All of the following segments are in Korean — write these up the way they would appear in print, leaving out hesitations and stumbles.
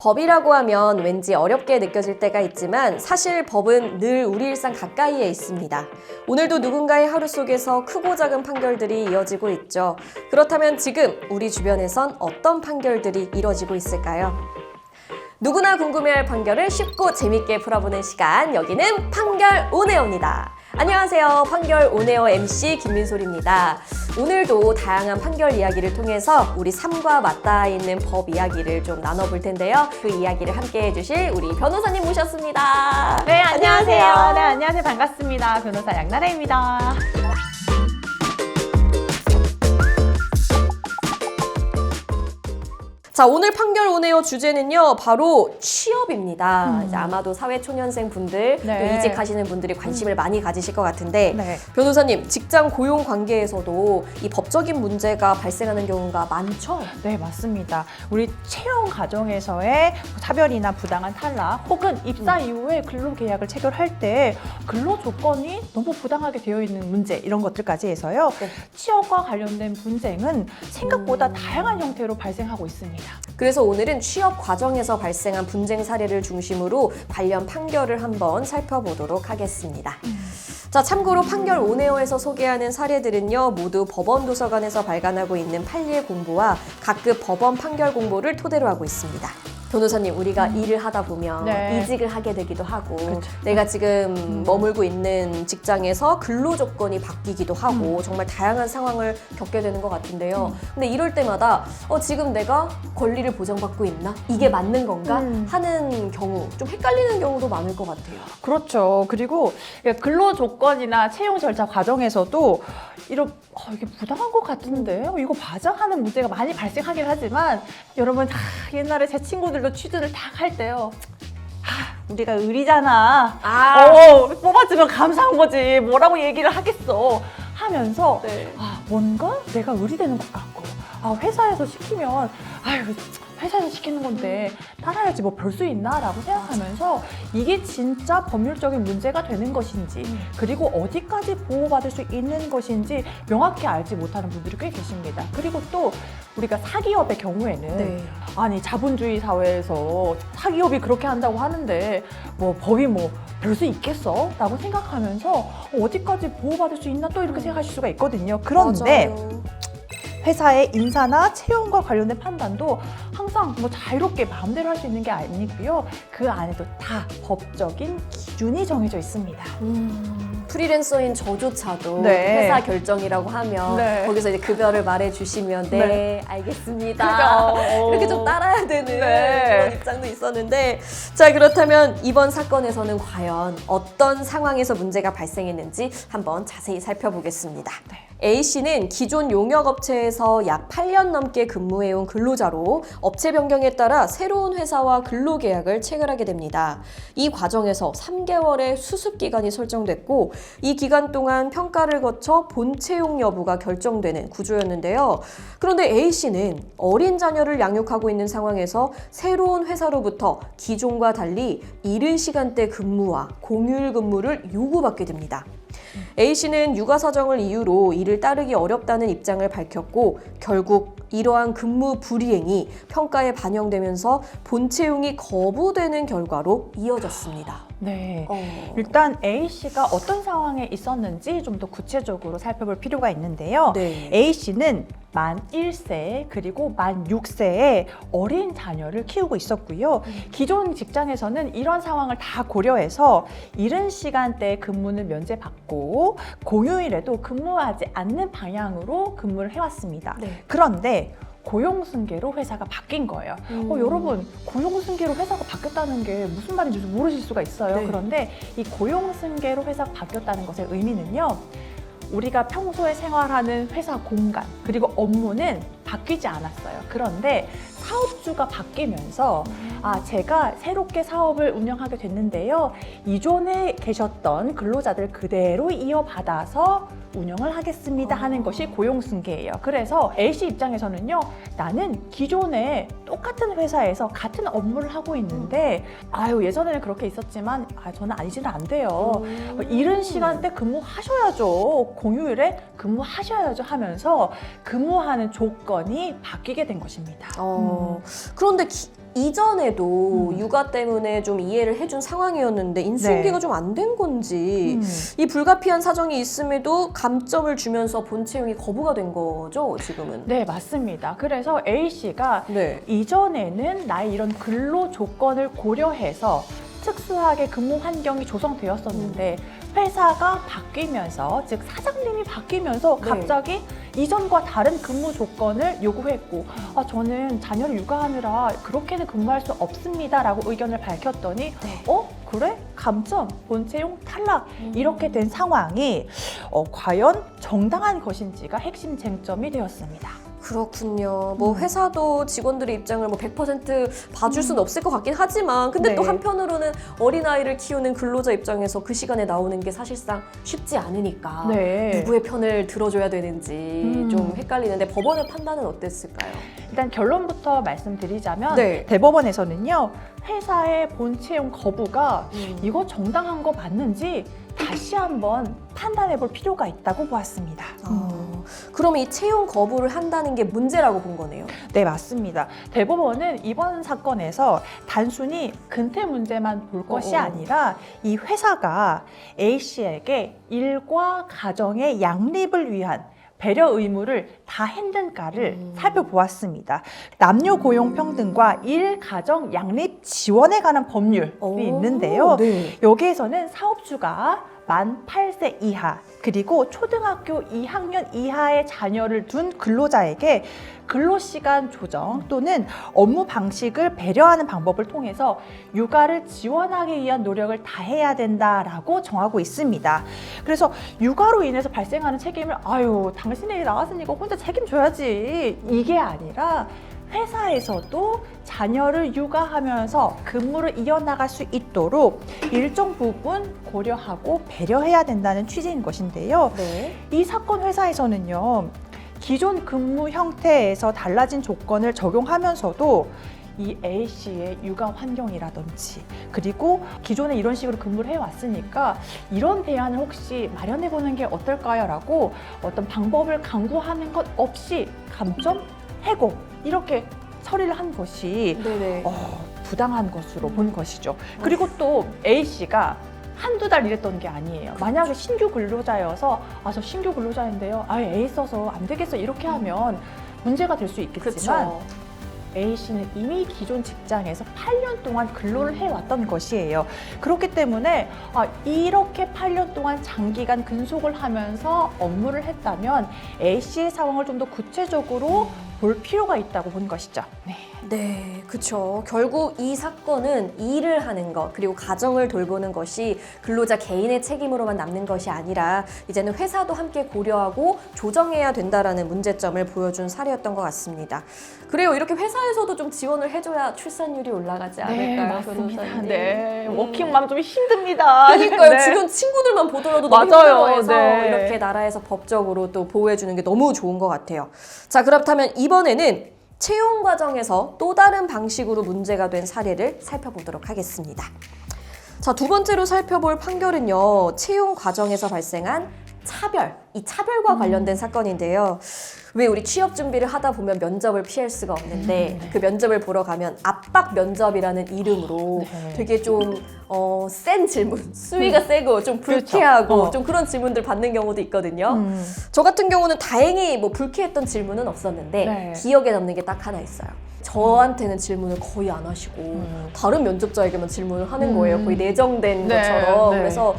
법이라고 하면 왠지 어렵게 느껴질 때가 있지만 사실 법은 늘 우리 일상 가까이에 있습니다. 오늘도 누군가의 하루 속에서 크고 작은 판결들이 이어지고 있죠. 그렇다면 지금 우리 주변에선 어떤 판결들이 이뤄지고 있을까요? 누구나 궁금해할 판결을 쉽고 재밌게 풀어보는 시간, 여기는 판결 온에어입니다. 안녕하세요. 판결 온에어 MC 김민솔입니다. 오늘도 다양한 판결 이야기를 통해서 우리 삶과 맞닿아 있는 법 이야기를 좀 나눠볼 텐데요. 그 이야기를 함께 해주실 우리 변호사님 모셨습니다. 네, 안녕하세요. 네, 안녕하세요. 반갑습니다. 변호사 양나라입니다. 자, 오늘 판결 온에어 주제는요, 바로 취업입니다. 이제 아마도 사회초년생 분들, 네. 또 이직하시는 분들이 관심을 많이 가지실 것 같은데, 네. 변호사님, 직장 고용 관계에서도 이 법적인 문제가 발생하는 경우가 많죠? 네, 맞습니다. 우리 채용 과정에서의 차별이나 부당한 탈락 혹은 입사 이후에 근로계약을 체결할 때 근로 조건이 너무 부당하게 되어 있는 문제, 이런 것들까지 해서요. 네. 취업과 관련된 분쟁은 생각보다 다양한 형태로 발생하고 있습니다. 그래서 오늘은 취업 과정에서 발생한 분쟁 사례를 중심으로 관련 판결을 한번 살펴보도록 하겠습니다. 자, 참고로 판결 온에어에서 소개하는 사례들은요, 모두 법원 도서관에서 발간하고 있는 판례 공보와 각급 법원 판결 공보를 토대로 하고 있습니다. 변호사님, 우리가 일을 하다 보면 네. 이직을 하게 되기도 하고, 그렇죠. 내가 지금 머물고 있는 직장에서 근로 조건이 바뀌기도 하고, 정말 다양한 상황을 겪게 되는 것 같은데요. 근데 이럴 때마다 지금 내가 권리를 보장받고 있나? 이게 맞는 건가? 하는 경우, 좀 헷갈리는 경우도 많을 것 같아요. 그렇죠. 그리고 근로 조건이나 채용 절차 과정에서도 이게 부당한 것 같은데 이거 맞아? 하는 문제가 많이 발생하긴 하지만 여러분 옛날에 제 친구들도 취준을 딱 할 때요. 우리가 의리잖아. 뽑아주면 감사한 거지. 뭐라고 얘기를 하겠어. 하면서 네. 뭔가 내가 의리되는 것 같고 회사에서 시키면 회사에서 시키는 건데 따라야지 뭐 별 수 있나? 라고 생각하면서 이게 진짜 법률적인 문제가 되는 것인지 그리고 어디까지 보호받을 수 있는 것인지 명확히 알지 못하는 분들이 꽤 계십니다. 그리고 또 우리가 사기업의 경우에는 네. 아니 자본주의 사회에서 사기업이 그렇게 한다고 하는데 뭐 법이 뭐 별 수 있겠어? 라고 생각하면서 어디까지 보호받을 수 있나 또 이렇게 생각하실 수가 있거든요. 그런데 맞아요. 회사의 인사나 채용과 관련된 판단도 항상 뭐 자유롭게 마음대로 할 수 있는 게 아니고요. 그 안에도 다 법적인 기준이 정해져 있습니다. 프리랜서인 저조차도 네. 회사 결정이라고 하면 네. 거기서 이제 급여를 말해주시면 네. 알겠습니다. 그죠. 이렇게 좀 따라야 되는 네. 그런 입장도 있었는데, 자, 그렇다면 이번 사건에서는 과연 어떤 상황에서 문제가 발생했는지 한번 자세히 살펴보겠습니다. 네. A씨는 기존 용역업체에서 약 8년 넘게 근무해온 근로자로 업체 변경에 따라 새로운 회사와 근로계약을 체결하게 됩니다. 이 과정에서 3개월의 수습기간이 설정됐고, 이 기간 동안 평가를 거쳐 본채용 여부가 결정되는 구조였는데요. 그런데 A씨는 어린 자녀를 양육하고 있는 상황에서 새로운 회사로부터 기존과 달리 이른 시간대 근무와 공휴일 근무를 요구받게 됩니다. A씨는 육아 사정을 이유로 이를 따르기 어렵다는 입장을 밝혔고, 결국 이러한 근무 불이행이 평가에 반영되면서 본채용이 거부되는 결과로 이어졌습니다. 네. 일단 A씨가 어떤 상황에 있었는지 좀 더 구체적으로 살펴볼 필요가 있는데요. 네. A씨는 만 1세 그리고 만 6세의 어린 자녀를 키우고 있었고요. 기존 직장에서는 이런 상황을 다 고려해서 이른 시간대에 근무는 면제받고 공휴일에도 근무하지 않는 방향으로 근무를 해왔습니다. 네. 그런데 고용승계로 회사가 바뀐 거예요. 여러분, 고용승계로 회사가 바뀌었다는 게 무슨 말인지 모르실 수가 있어요. 네. 그런데 이 고용승계로 회사가 바뀌었다는 것의 의미는요, 우리가 평소에 생활하는 회사 공간 그리고 업무는 바뀌지 않았어요. 그런데 사업주가 바뀌면서 제가 새롭게 사업을 운영하게 됐는데요, 이전에 계셨던 근로자들 그대로 이어받아서 운영을 하겠습니다 하는 것이 고용승계예요. 그래서 A씨 입장에서는요, 나는 기존에 똑같은 회사에서 같은 업무를 하고 있는데 예전에는 그렇게 있었지만 저는 아니지는 안 돼요. 이른 시간대 근무하셔야죠. 공휴일에 근무하셔야죠 하면서 근무하는 조건이 바뀌게 된 것입니다. 그런데 이전에도 육아 때문에 좀 이해를 해준 상황이었는데 인수인계가 네. 좀 안 된 건지 이 불가피한 사정이 있음에도 감점을 주면서 본 채용이 거부가 된 거죠, 지금은? 네, 맞습니다. 그래서 A씨가 네. 이전에는 나의 이런 근로 조건을 고려해서 특수하게 근무 환경이 조성되었었는데 회사가 바뀌면서, 즉 사장님이 바뀌면서 네. 갑자기 이전과 다른 근무 조건을 요구했고 저는 자녀를 육아하느라 그렇게는 근무할 수 없습니다 라고 의견을 밝혔더니 네. 그래? 감점, 본채용 탈락 이렇게 된 상황이 과연 정당한 것인지가 핵심 쟁점이 되었습니다. 그렇군요. 뭐 회사도 직원들의 입장을 뭐 100% 봐줄 수는 없을 것 같긴 하지만 근데 네. 또 한편으로는 어린아이를 키우는 근로자 입장에서 그 시간에 나오는 게 사실상 쉽지 않으니까 네. 누구의 편을 들어줘야 되는지 좀 헷갈리는데 법원의 판단은 어땠을까요? 일단 결론부터 말씀드리자면 네. 대법원에서는요, 회사의 본채용 거부가 이거 정당한 거 맞는지 다시 한번 판단해 볼 필요가 있다고 보았습니다. 그럼 이 채용 거부를 한다는 게 문제라고 본 거네요. 네, 맞습니다. 대법원은 이번 사건에서 단순히 근태 문제만 볼 것이 아니라 이 회사가 A씨에게 일과 가정의 양립을 위한 배려 의무를 다했는가를 살펴보았습니다. 남녀 고용 평등과 일, 가정, 양립 지원에 관한 법률이 있는데요. 네. 여기에서는 사업주가 만 8세 이하 그리고 초등학교 2학년 이하의 자녀를 둔 근로자에게 근로시간 조정 또는 업무 방식을 배려하는 방법을 통해서 육아를 지원하기 위한 노력을 다해야 된다라고 정하고 있습니다. 그래서 육아로 인해서 발생하는 책임을 당신이 나갔으니까 혼자 책임져야지 이게 아니라 회사에서도 자녀를 육아하면서 근무를 이어나갈 수 있도록 일정 부분 고려하고 배려해야 된다는 취지인 것인데요. 네. 이 사건 회사에서는요, 기존 근무 형태에서 달라진 조건을 적용하면서도 이 A씨의 육아 환경이라든지 그리고 기존에 이런 식으로 근무를 해왔으니까 이런 대안을 혹시 마련해보는 게 어떨까요? 라고 어떤 방법을 강구하는 것 없이 감점, 해고 이렇게 처리를 한 것이 네네. 부당한 것으로 본 것이죠. 그리고 또 A씨가 한두 달 일했던 게 아니에요. 만약에 신규 근로자여서 저 신규 근로자인데요. A 써서 안 되겠어 이렇게 하면 문제가 될 수 있겠지만 그렇죠. A씨는 이미 기존 직장에서 8년 동안 근로를 해왔던 것이에요. 그렇기 때문에 이렇게 8년 동안 장기간 근속을 하면서 업무를 했다면 A씨의 상황을 좀 더 구체적으로 볼 필요가 있다고 본 것이죠. 네. 네, 그렇죠. 결국 이 사건은 일을 하는 것 그리고 가정을 돌보는 것이 근로자 개인의 책임으로만 남는 것이 아니라 이제는 회사도 함께 고려하고 조정해야 된다라는 문제점을 보여준 사례였던 것 같습니다. 그래요. 이렇게 회사에서도 좀 지원을 해줘야 출산율이 올라가지 않을까요? 맞습니다. 변호사님? 네, 워킹맘 좀 힘듭니다. 그러니까요. 네. 주변 친구들만 보더라도 너무 맞아요. 힘들어해서 네. 이렇게 나라에서 법적으로 또 보호해주는 게 너무 좋은 것 같아요. 자, 그렇다면 이번에는 채용 과정에서 또 다른 방식으로 문제가 된 사례를 살펴보도록 하겠습니다. 자, 두 번째로 살펴볼 판결은요, 채용 과정에서 발생한 차별, 이 차별과 관련된 사건인데요. 왜 우리 취업 준비를 하다 보면 면접을 피할 수가 없는데 그 면접을 보러 가면 압박 면접이라는 이름으로 네. 되게 좀 센 질문, 수위가 세고 좀 불쾌하고 그렇죠. 좀 그런 질문들 받는 경우도 있거든요. 저 같은 경우는 다행히 뭐 불쾌했던 질문은 없었는데 네. 기억에 남는 게 딱 하나 있어요. 저한테는 질문을 거의 안 하시고 다른 면접자에게만 질문을 하는 거예요. 거의 내정된 네, 것처럼. 네. 그래서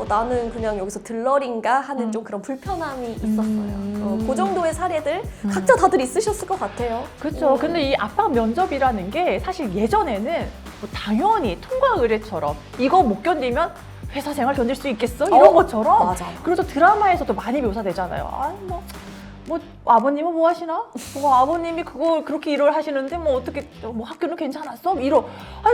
나는 그냥 여기서 들러린가 하는 좀 그런 불편함이 있었어요. 그 정도의 사례들 각자 다들 있으셨을 것 같아요. 그렇죠. 근데 이 압박 면접이라는 게 사실 예전에는 뭐 당연히 통과 의뢰처럼 이거 못 견디면 회사 생활 견딜 수 있겠어? 이런 것처럼. 맞아. 그래서 드라마에서도 많이 묘사되잖아요. 뭐 아버님은 뭐 하시나? 아버님이 그거 그렇게 일을 하시는데 뭐 어떻게 뭐 학교는 괜찮았어?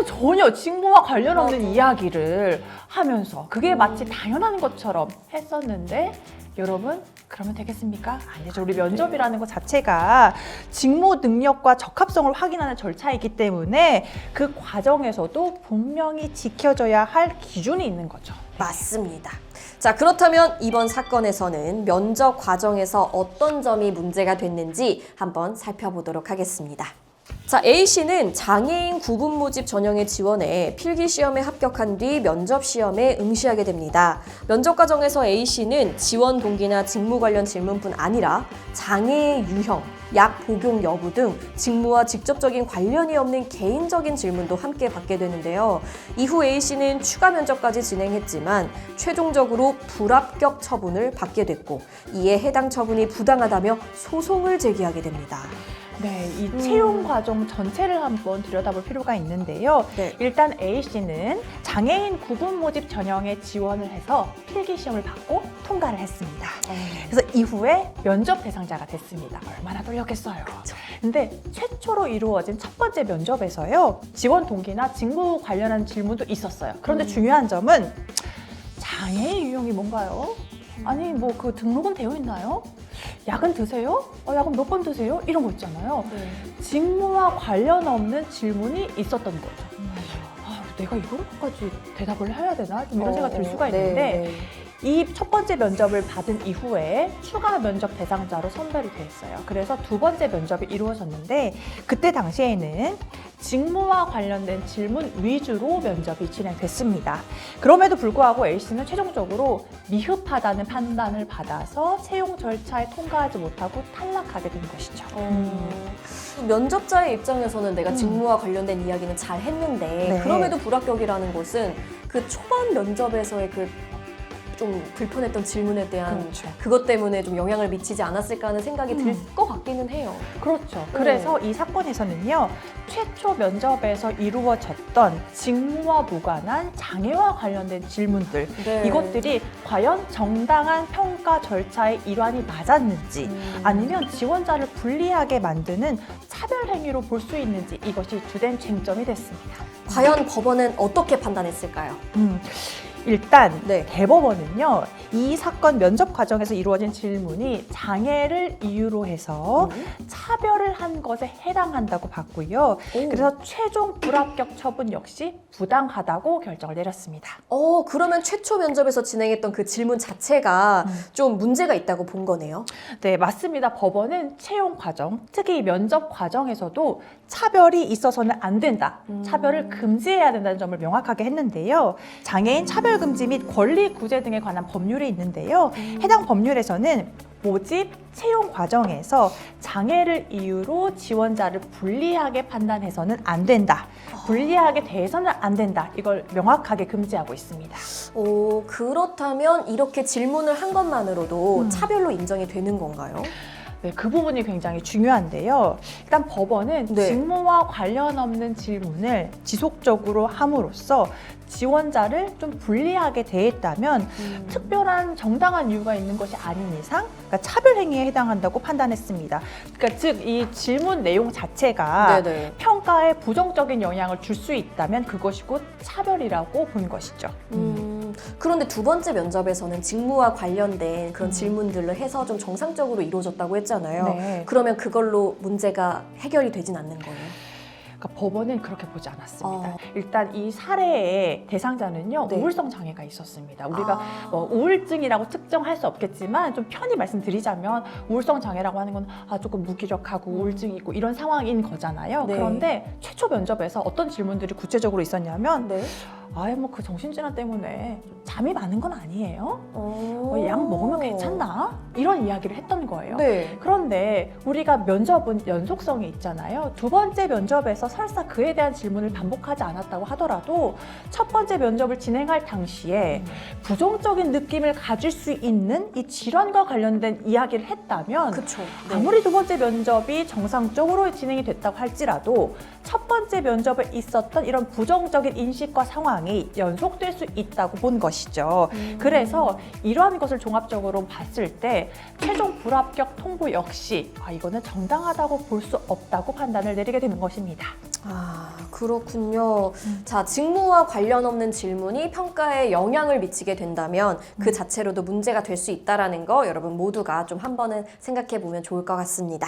전혀 직무와 관련 없는 맞아. 이야기를 하면서 그게 마치 당연한 것처럼 했었는데 여러분 그러면 되겠습니까? 아니죠. 우리 면접이라는 것 자체가 직무 능력과 적합성을 확인하는 절차이기 때문에 그 과정에서도 분명히 지켜져야 할 기준이 있는 거죠. 맞습니다. 자, 그렇다면 이번 사건에서는 면접 과정에서 어떤 점이 문제가 됐는지 한번 살펴보도록 하겠습니다. 자, A씨는 장애인 구분 모집 전형에 지원해 필기시험에 합격한 뒤 면접시험에 응시하게 됩니다. 면접 과정에서 A씨는 지원 동기나 직무 관련 질문뿐 아니라 장애의 유형, 약 복용 여부 등 직무와 직접적인 관련이 없는 개인적인 질문도 함께 받게 되는데요. 이후 A씨는 추가 면접까지 진행했지만 최종적으로 불합격 처분을 받게 됐고 이에 해당 처분이 부당하다며 소송을 제기하게 됩니다. 네, 이 채용 과정 전체를 한번 들여다볼 필요가 있는데요. 네. 일단 A씨는 장애인 구분 모집 전형에 지원을 해서 필기 시험을 받고 통과를 했습니다. 그래서 이후에 면접 대상자가 됐습니다. 얼마나 떨렸겠어요. 근데 최초로 이루어진 첫 번째 면접에서요. 지원 동기나 직무 관련한 질문도 있었어요. 그런데 중요한 점은 장애인 유형이 뭔가요? 아니 뭐 그 등록은 되어 있나요? 약은 드세요? 약은 몇 번 드세요? 이런 거 있잖아요. 직무와 관련 없는 질문이 있었던 거죠. 내가 이거까지 대답을 해야 되나? 좀 이런 생각이 들 수가 있는데 이 첫 번째 면접을 받은 이후에 추가 면접 대상자로 선별이 됐어요. 그래서 두 번째 면접이 이루어졌는데 그때 당시에는 직무와 관련된 질문 위주로 면접이 진행됐습니다. 그럼에도 불구하고 A씨는 최종적으로 미흡하다는 판단을 받아서 채용 절차에 통과하지 못하고 탈락하게 된 것이죠. 면접자의 입장에서는 내가 직무와 관련된 이야기는 잘 했는데 네. 그럼에도 불합격이라는 것은 그 초반 면접에서의 그 좀 불편했던 질문에 대한 그렇죠. 그것 때문에 좀 영향을 미치지 않았을까 하는 생각이 들 것 같기는 해요. 그렇죠. 그래서 이 사건에서는요, 최초 면접에서 이루어졌던 직무와 무관한 장애와 관련된 질문들, 네. 이것들이 과연 정당한 평가 절차의 일환이 맞았는지, 아니면 지원자를 불리하게 만드는 차별 행위로 볼 수 있는지, 이것이 주된 쟁점이 됐습니다. 과연 법원은 어떻게 판단했을까요? 일단 네. 대법원은요, 이 사건 면접 과정에서 이루어진 질문이 장애를 이유로 해서 차별을 한 것에 해당한다고 봤고요. 그래서 최종 불합격 처분 역시 부당하다고 결정을 내렸습니다. 그러면 최초 면접에서 진행했던 그 질문 자체가 좀 문제가 있다고 본 거네요. 네, 맞습니다. 법원은 채용 과정, 특히 면접 과정에서도 차별이 있어서는 안 된다. 차별을 금지해야 된다는 점을 명확하게 했는데요. 장애인 차별 금지 및 권리 구제 등에 관한 법률이 있는데요. 해당 법률에서는 모집, 채용 과정에서 장애를 이유로 지원자를 불리하게 판단해서는 안 된다. 불리하게 대해서는 안 된다. 이걸 명확하게 금지하고 있습니다. 그렇다면 이렇게 질문을 한 것만으로도 차별로 인정이 되는 건가요? 네, 그 부분이 굉장히 중요한데요. 일단 법원은 네. 직무와 관련 없는 질문을 지속적으로 함으로써 지원자를 좀 불리하게 대했다면 특별한 정당한 이유가 있는 것이 아닌 이상 그러니까 차별 행위에 해당한다고 판단했습니다. 그러니까 즉 이 질문 내용 자체가 네네. 평가에 부정적인 영향을 줄 수 있다면 그것이 곧 차별이라고 본 것이죠. 그런데 두 번째 면접에서는 직무와 관련된 그런 질문들을 해서 좀 정상적으로 이루어졌다고 했잖아요. 네. 그러면 그걸로 문제가 해결이 되진 않는 거예요? 그러니까 법원은 그렇게 보지 않았습니다. 일단 이 사례의 대상자는요, 네. 우울성 장애가 있었습니다. 우리가 뭐 우울증이라고 특정할 수 없겠지만 좀 편히 말씀드리자면 우울성 장애라고 하는 건 조금 무기력하고 우울증이 있고 이런 상황인 거잖아요. 네. 그런데 최초 면접에서 어떤 질문들이 구체적으로 있었냐면 네. 뭐 그 정신질환 때문에 좀 잠이 많은 건 아니에요? 약 먹으면 괜찮나? 이런 이야기를 했던 거예요. 네. 그런데 우리가 면접은 연속성이 있잖아요. 두 번째 면접에서 설사 그에 대한 질문을 반복하지 않았다고 하더라도 첫 번째 면접을 진행할 당시에 부정적인 느낌을 가질 수 있는 이 질환과 관련된 이야기를 했다면 그렇죠. 아무리 두 번째 면접이 정상적으로 진행이 됐다고 할지라도 첫 번째 면접에 있었던 이런 부정적인 인식과 상황이 연속될 수 있다고 본 것이죠. 그래서 이러한 것을 종합적으로 봤을 때 최종 불합격 통보 역시 이거는 정당하다고 볼 수 없다고 판단을 내리게 되는 것입니다. 그렇군요. 자, 직무와 관련 없는 질문이 평가에 영향을 미치게 된다면 그 자체로도 문제가 될 수 있다는 거 여러분 모두가 좀 한 번은 생각해 보면 좋을 것 같습니다.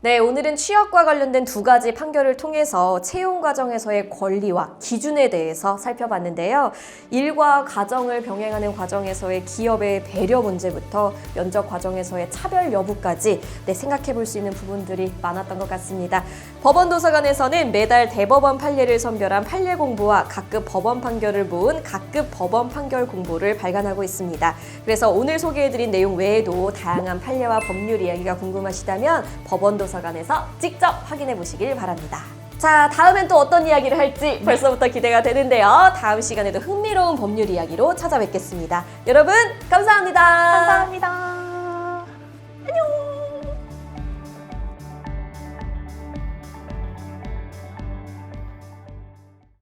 네, 오늘은 취업과 관련된 두 가지 판결을 통해서 채용 과정에서의 권리와 기준에 대해서 살펴봤는데요. 일과 가정을 병행하는 과정에서의 기업의 배려 문제부터 면접 과정에서의 차별 여부까지 생각해 볼 수 있는 부분들이 많았던 것 같습니다. 법원도서관에서는 매달 대법원 판례를 선별한 판례 공부와 각급 법원 판결을 모은 각급 법원 판결 공부를 발간하고 있습니다. 그래서 오늘 소개해드린 내용 외에도 다양한 판례와 법률 이야기가 궁금하시다면 법원도서관에서 직접 확인해 보시길 바랍니다. 자, 다음엔 또 어떤 이야기를 할지 벌써부터 기대가 되는데요. 다음 시간에도 흥미로운 법률 이야기로 찾아뵙겠습니다. 여러분, 감사합니다. 감사합니다.